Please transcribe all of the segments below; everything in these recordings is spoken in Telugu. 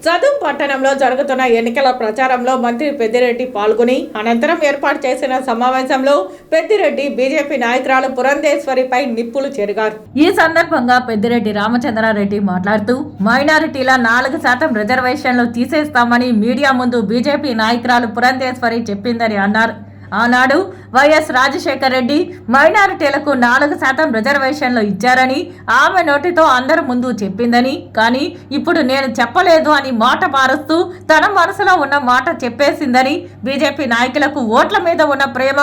సదుం పట్టణంలో జరుగుతున్న ఎన్నికల ప్రచారంలో మంత్రి పెద్దిరెడ్డి పాల్గొని అనంతరం ఏర్పాటు చేసిన సమావేశంలో పెద్దిరెడ్డి బీజేపీ నాయకురాలు పురంధేశ్వరిపై నిప్పులు చెరిగారు. ఈ సందర్భంగా పెద్దిరెడ్డి రామచంద్రారెడ్డి మాట్లాడుతూ మైనారిటీల 4% రిజర్వేషన్లు తీసేస్తామని మీడియా ముందు బీజేపీ నాయకురాలు పురంధేశ్వరి చెప్పిందని అన్నారు. ఆనాడు వైఎస్ రాజశేఖర్ రెడ్డి మైనారిటీలకు 4% రిజర్వేషన్లు ఇచ్చారని ఆమె నోటితో అందరి ముందు చెప్పిందని, కానీ ఇప్పుడు నేను చెప్పలేదు అని మాట మారుస్తూ తన మనసులో ఉన్న మాట చెప్పేసిందని, బీజేపీ నాయకులకు ఓట్ల మీద ఉన్న ప్రేమ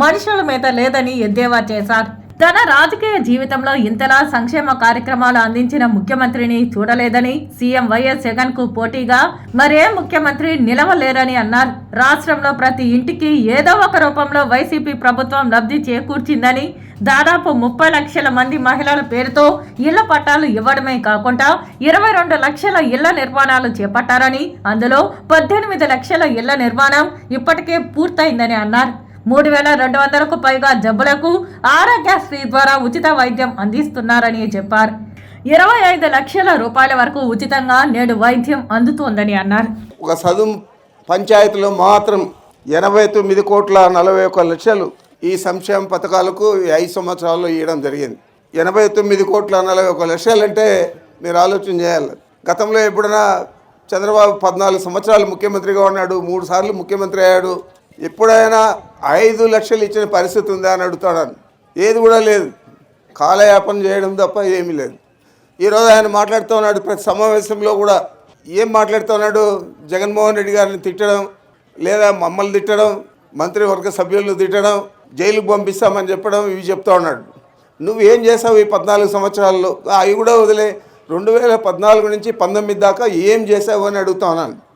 మనుషుల మీద లేదని ఎద్దేవా చేశారు. తన రాజకీయ జీవితంలో ఇంతలా సంక్షేమ కార్యక్రమాలు అందించిన ముఖ్యమంత్రిని చూడలేదని, సీఎం వైఎస్ జగన్ కు పోటీగా మరే ముఖ్యమంత్రి నిలవలేరని అన్నారు. రాష్ట్రంలో ప్రతి ఇంటికి ఏదో ఒక రూపంలో వైసీపీ ప్రభుత్వం లబ్ధి చేకూర్చిందని, దాదాపు 30 లక్షల మంది మహిళల పేరుతో ఇళ్ల పట్టాలు ఇవ్వడమే కాకుండా 22 లక్షల ఇళ్ల నిర్మాణాలు చేపట్టారని, అందులో 18 లక్షల ఇళ్ల నిర్మాణం ఇప్పటికే పూర్తయిందని అన్నారు. 3,200కు పైగా జబ్బులకు ఆరోగ్యశ్రీ ద్వారా ఉచిత వైద్యం అందిస్తున్నారని చెప్పారు. 25 లక్షల రూపాయల వరకు ఉచితంగా నేడు వైద్యం అందుతోందని అన్నారు. ఒక సదుం పంచాయతీలో మాత్రం 89,41,00,000 ఈ సంక్షేమ పథకాలకు 5 సంవత్సరాల్లో ఇవ్వడం జరిగింది. 89,41,00,000 అంటే మీరు ఆలోచన చేయాలి. గతంలో ఎప్పుడైనా చంద్రబాబు 14 సంవత్సరాలు ముఖ్యమంత్రిగా ఉన్నాడు, 3 సార్లు ముఖ్యమంత్రి అయ్యాడు. ఎప్పుడైనా 5 లక్షలు ఇచ్చిన పరిస్థితి ఉందా అని అడుగుతాడు. ఏది కూడా లేదు, కాలయాపన చేయడం తప్ప ఏమీ లేదు. ఈరోజు ఆయన మాట్లాడుతూ ఉన్నాడు, ప్రతి సమావేశంలో కూడా ఏం మాట్లాడుతూ ఉన్నాడు, జగన్మోహన్ రెడ్డి గారిని తిట్టడం, లేదా మమ్మల్ని తిట్టడం, మంత్రివర్గ సభ్యులను తిట్టడం, జైలుకు పంపిస్తామని చెప్పడం, ఇవి చెప్తూ ఉన్నాడు. నువ్వు ఏం చేసావు ఈ 14 సంవత్సరాల్లో? అవి కూడా వదిలే, 2014 నుంచి 19 దాకా ఏం చేసావు అని అడుగుతా ఉన్నాను.